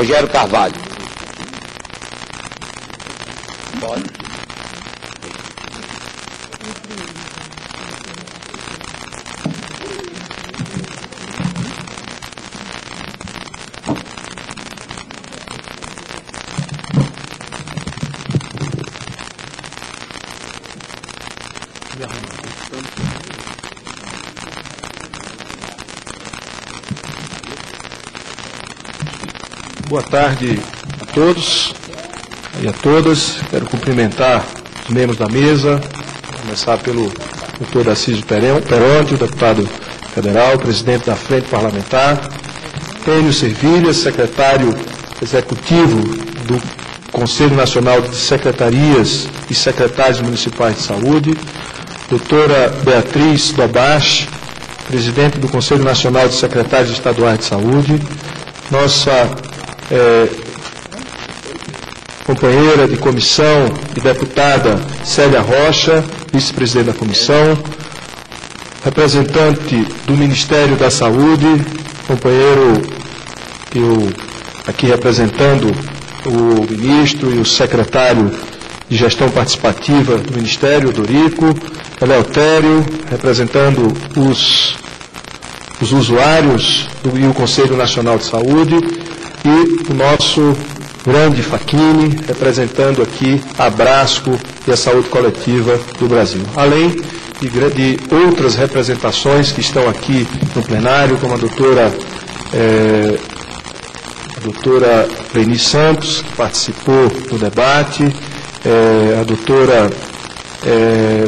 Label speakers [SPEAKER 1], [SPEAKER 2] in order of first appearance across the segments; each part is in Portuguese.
[SPEAKER 1] Rogério Carvalho. Pode.
[SPEAKER 2] Boa tarde a todos e a todas. Quero cumprimentar os membros da mesa, começar pelo doutor Assísio Peronte, o deputado federal, presidente da Frente Parlamentar, Enio Servilha, secretário executivo do Conselho Nacional de Secretarias e Secretários Municipais de Saúde, doutora Beatriz Dobache, presidente do Conselho Nacional de Secretários Estaduais de Saúde, nossa companheira de comissão e deputada Célia Rocha, vice-presidente da comissão, representante do Ministério da Saúde, companheiro, eu aqui representando o ministro e o secretário de Gestão Participativa do Ministério, Dorico, Eleutério, representando os usuários e o Conselho Nacional de Saúde, e o nosso grande Facchini, representando aqui a Abrasco e a saúde coletiva do Brasil. Além de outras representações que estão aqui no plenário, como a doutora Leni Santos, que participou do debate, a doutora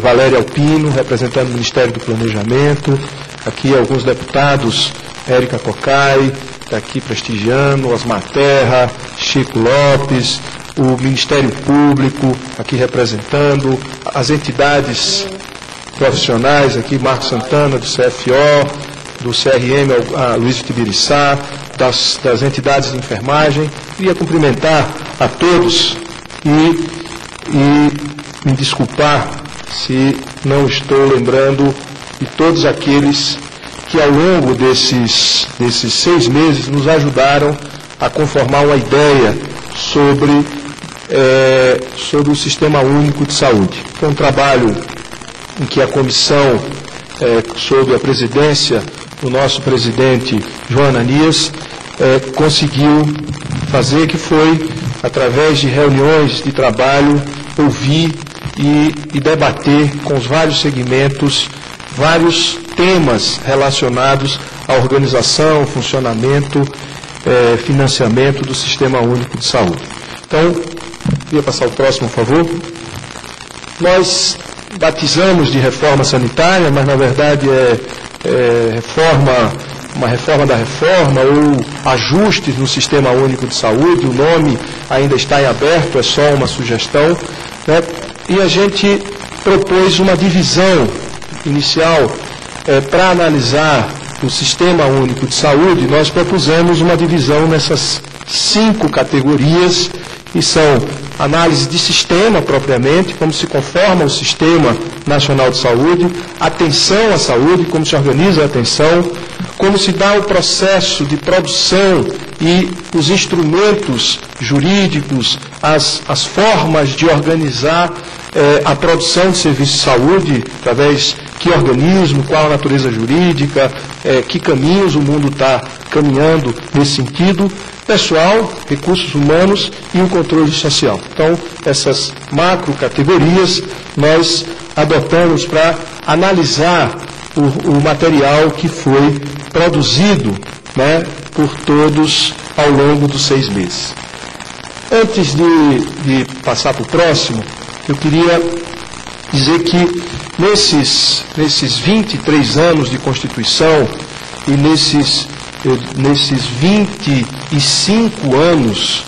[SPEAKER 2] Valéria Alpino, representando o Ministério do Planejamento, aqui alguns deputados, Érica Cocai, está aqui prestigiando, Osmar Terra, Chico Lopes, o Ministério Público, aqui representando, as entidades profissionais, aqui Marcos Santana, do CFO, do CRM, a Luiz Tibiriçá, das entidades de enfermagem. Queria cumprimentar a todos e me desculpar se não estou lembrando de todos aqueles que ao longo desses 6 meses nos ajudaram a conformar uma ideia sobre o Sistema Único de Saúde. Foi um trabalho em que a comissão, sob a presidência do nosso presidente João Ananias, conseguiu fazer, que foi, através de reuniões de trabalho, ouvir e debater com os vários segmentos, vários temas relacionados à organização, funcionamento, financiamento do Sistema Único de Saúde. Então, queria passar o próximo, por favor. Nós batizamos de reforma sanitária, mas na verdade uma reforma da reforma ou ajustes no Sistema Único de Saúde. O nome ainda está em aberto, é só uma sugestão, né? E a gente propôs uma divisão inicial. Para analisar o Sistema Único de Saúde, nós propusemos uma divisão nessas 5 categorias, que são análise de sistema propriamente, como se conforma o Sistema Nacional de Saúde, atenção à saúde, como se organiza a atenção, como se dá o processo de produção e os instrumentos jurídicos, as formas de organizar a produção de serviços de saúde, através que organismo, qual a natureza jurídica, que caminhos o mundo está caminhando nesse sentido, pessoal, recursos humanos e o controle social. Então, essas macro categorias nós adotamos para analisar o material que foi produzido, né, por todos ao longo dos 6 meses. Antes de passar para o próximo, eu queria dizer que nesses 23 anos de Constituição e nesses 25 anos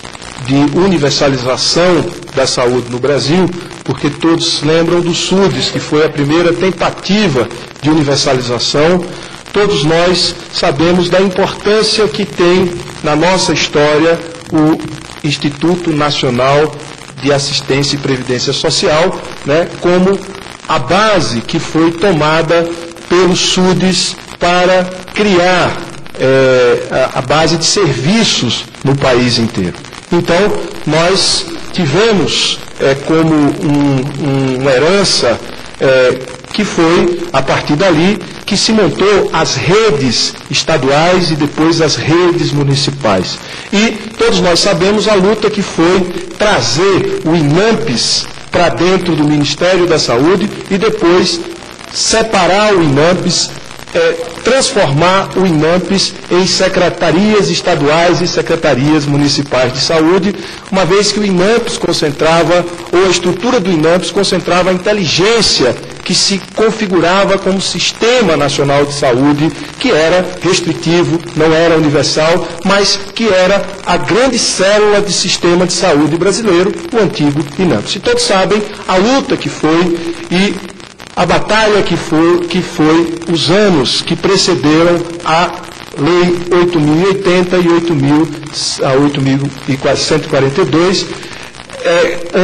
[SPEAKER 2] de universalização da saúde no Brasil, porque todos lembram do SUDES, que foi a primeira tentativa de universalização, todos nós sabemos da importância que tem na nossa história o Instituto Nacional de Assistência e Previdência Social, né, como a base que foi tomada pelo SUDES para criar a base de serviços no país inteiro. Então, nós tivemos como uma herança que foi, a partir dali, que se montou as redes estaduais e depois as redes municipais. E todos nós sabemos a luta que foi trazer o INAMPS para dentro do Ministério da Saúde e depois separar o INAMPS, transformar o INAMPS em secretarias estaduais e secretarias municipais de saúde, uma vez que o INAMPS concentrava, ou a estrutura do INAMPS concentrava a inteligência que se configurava como Sistema Nacional de Saúde, que era restritivo, não era universal, mas que era a grande célula de sistema de saúde brasileiro, o antigo INAMPS. E todos sabem a luta que foi e a batalha que foi os anos que precederam a Lei 8.080 e a 8.142,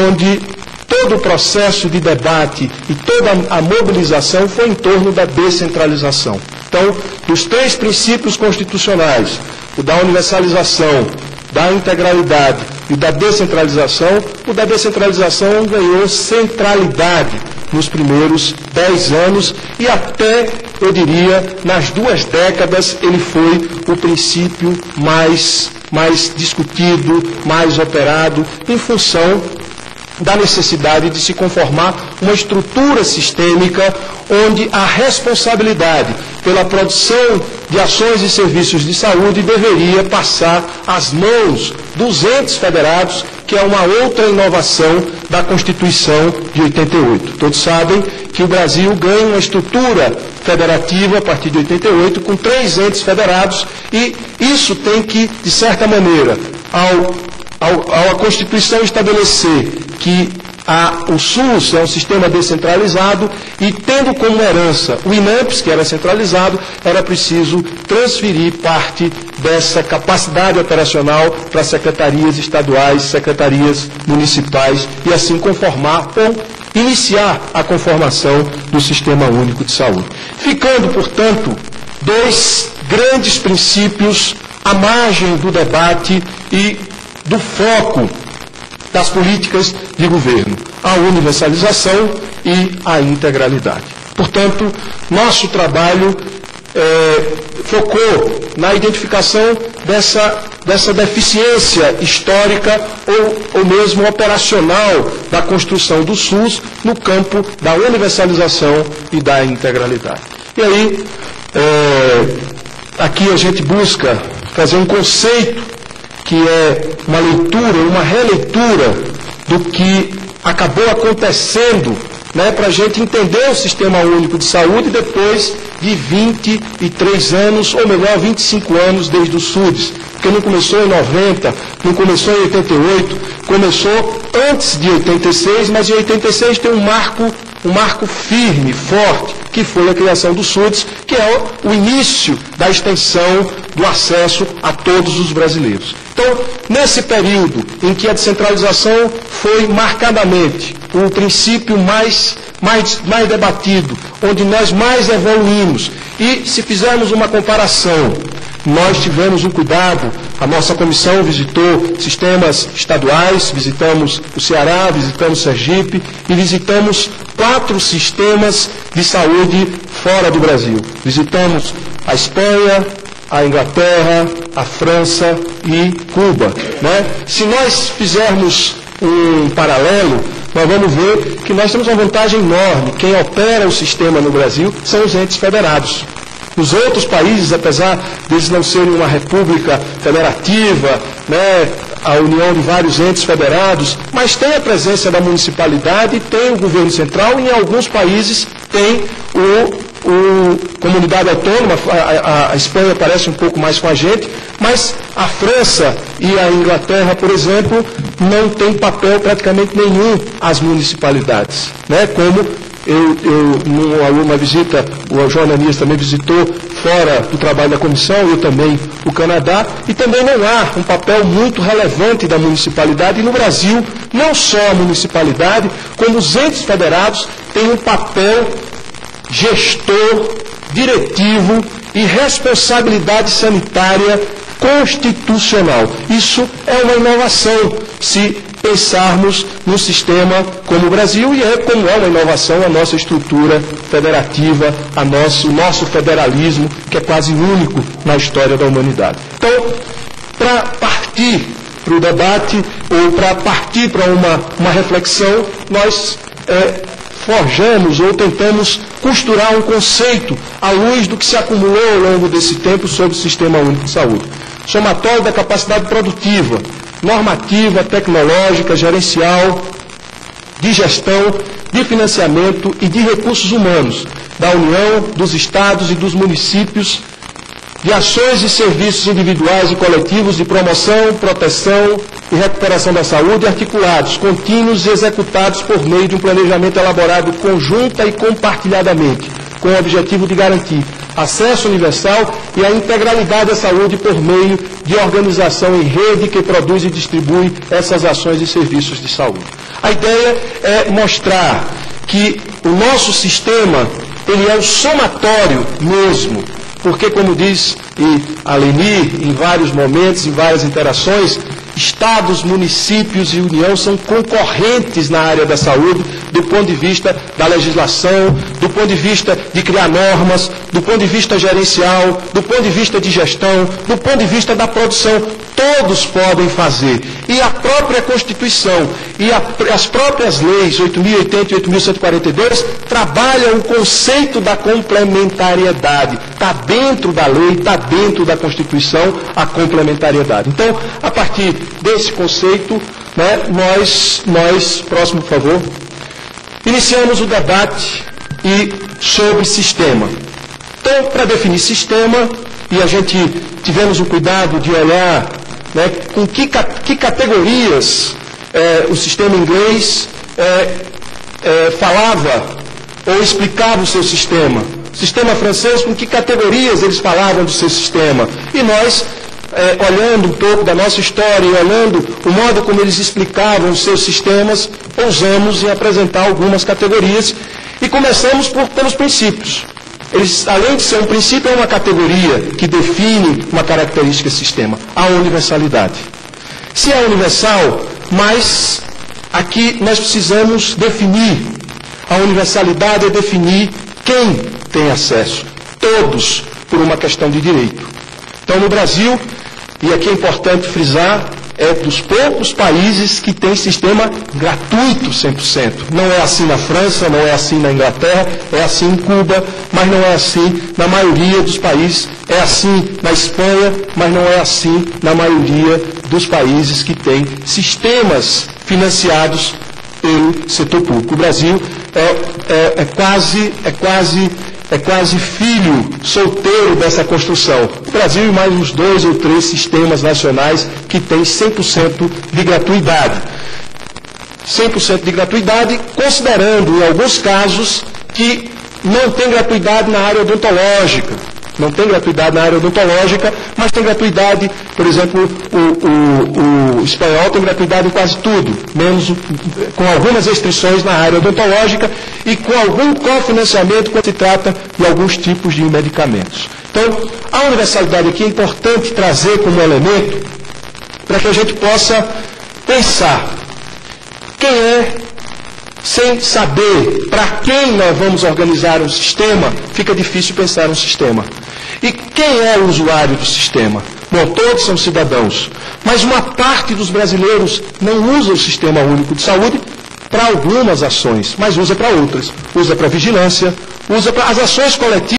[SPEAKER 2] onde todo o processo de debate e toda a mobilização foi em torno da descentralização. Então, dos três princípios constitucionais, o da universalização, da integralidade e o da descentralização, o da descentralização ganhou centralidade nos primeiros 10 anos e até, eu diria, nas 2 décadas, ele foi o princípio mais discutido, mais operado, em função da necessidade de se conformar uma estrutura sistêmica onde a responsabilidade pela produção de ações e serviços de saúde deveria passar às mãos dos entes federados, que é uma outra inovação da Constituição de 88. Todos sabem que o Brasil ganha uma estrutura federativa a partir de 88 com 3 entes federados e isso tem que, de certa maneira, a Constituição estabelecer que o SUS é um sistema descentralizado e tendo como herança o INAMPS, que era centralizado, era preciso transferir parte dessa capacidade operacional para secretarias estaduais, secretarias municipais e assim conformar ou iniciar a conformação do Sistema Único de Saúde. Ficando, portanto, 2 grandes princípios à margem do debate e do foco das políticas de governo, a universalização e a integralidade. Portanto, nosso trabalho focou na identificação dessa deficiência histórica ou mesmo operacional da construção do SUS no campo da universalização e da integralidade. E aí, aqui a gente busca fazer um conceito que é uma leitura, uma releitura do que acabou acontecendo, para a gente entender o Sistema Único de Saúde depois de 23 anos, ou melhor, 25 anos desde o SUDES, porque não começou em 90, não começou em 88, começou antes de 86, mas em 86 tem um marco firme, forte, que foi a criação do SUDES, que é o início da extensão do acesso a todos os brasileiros. Então, nesse período em que a descentralização foi marcadamente o princípio mais debatido, onde nós mais evoluímos, e se fizermos uma comparação, nós tivemos um cuidado, a nossa comissão visitou sistemas estaduais, visitamos o Ceará, visitamos Sergipe e visitamos 4 sistemas de saúde fora do Brasil. Visitamos a Espanha, a Inglaterra, a França e Cuba. Se nós fizermos um paralelo, nós vamos ver que nós temos uma vantagem enorme. Quem opera o sistema no Brasil são os entes federados. Os outros países, apesar deles não serem uma república federativa, a união de vários entes federados, mas tem a presença da municipalidade, tem o governo central e em alguns países tem comunidade autônoma. A Espanha parece um pouco mais com a gente, mas a França e a Inglaterra, por exemplo, não tem papel praticamente nenhum às municipalidades, como numa visita, o João Ananias também visitou fora do trabalho da comissão, eu também o Canadá, e também não há um papel muito relevante da municipalidade, e no Brasil, não só a municipalidade, como os entes federados têm um papel gestor, diretivo e responsabilidade sanitária constitucional. Isso é uma inovação, se pensarmos num sistema como o Brasil, e como é uma inovação a nossa estrutura federativa, o nosso federalismo, que é quase único na história da humanidade. Então, para partir para o debate, ou para partir para uma reflexão, nós forjamos ou tentamos costurar um conceito à luz do que se acumulou ao longo desse tempo sobre o Sistema Único de Saúde. Somatório da capacidade produtiva, normativa, tecnológica, gerencial, de gestão, de financiamento e de recursos humanos da União, dos Estados e dos municípios, de ações e serviços individuais e coletivos de promoção, proteção e recuperação da saúde, articulados, contínuos e executados por meio de um planejamento elaborado conjunta e compartilhadamente, com o objetivo de garantir acesso universal e a integralidade da saúde por meio de organização em rede que produz e distribui essas ações e serviços de saúde. A ideia é mostrar que o nosso sistema, ele é o somatório mesmo, porque, como diz a Leni, em vários momentos, em várias interações, Estados, municípios e União são concorrentes na área da saúde, do ponto de vista da legislação, do ponto de vista de criar normas, do ponto de vista gerencial, do ponto de vista de gestão, do ponto de vista da produção. Todos podem fazer. E a própria Constituição e as próprias leis 8.080 e 8.142 trabalham o conceito da complementariedade. Está dentro da lei, está dentro da Constituição a complementariedade. Então, a partir desse conceito, nós, próximo por favor, iniciamos o debate sobre sistema. Então, para definir sistema, e a gente tivemos o cuidado de olhar com que categorias o sistema inglês falava ou explicava o seu sistema. O sistema francês, com que categorias eles falavam do seu sistema. E nós, olhando um pouco da nossa história e olhando o modo como eles explicavam os seus sistemas, ousamos em apresentar algumas categorias e começamos pelos princípios. Eles, além de ser um princípio, é uma categoria que define uma característica desse sistema, a universalidade. Se é universal, mas aqui nós precisamos definir. A universalidade é definir quem tem acesso. Todos, por uma questão de direito. Então, no Brasil, e aqui é importante frisar, é dos poucos países que tem sistema gratuito 100%. Não é assim na França, não é assim na Inglaterra, é assim em Cuba, mas não é assim na maioria dos países. É assim na Espanha, mas não é assim na maioria dos países que têm sistemas financiados pelo setor público. O Brasil é quase filho solteiro dessa construção. O Brasil e mais uns 2 ou 3 sistemas nacionais que têm 100% de gratuidade. 100% de gratuidade, considerando, em alguns casos, que não tem gratuidade na área odontológica. Não tem gratuidade na área odontológica, mas tem gratuidade, por exemplo, o espanhol tem gratuidade em quase tudo, menos com algumas restrições na área odontológica e com algum cofinanciamento quando se trata de alguns tipos de medicamentos. Então, a universalidade aqui é importante trazer como elemento para que a gente possa pensar quem sem saber para quem nós vamos organizar um sistema, fica difícil pensar um sistema. E quem é o usuário do sistema? Bom, todos são cidadãos, mas uma parte dos brasileiros não usa o Sistema Único de Saúde para algumas ações, mas usa para outras. Usa para vigilância, usa para as ações coletivas.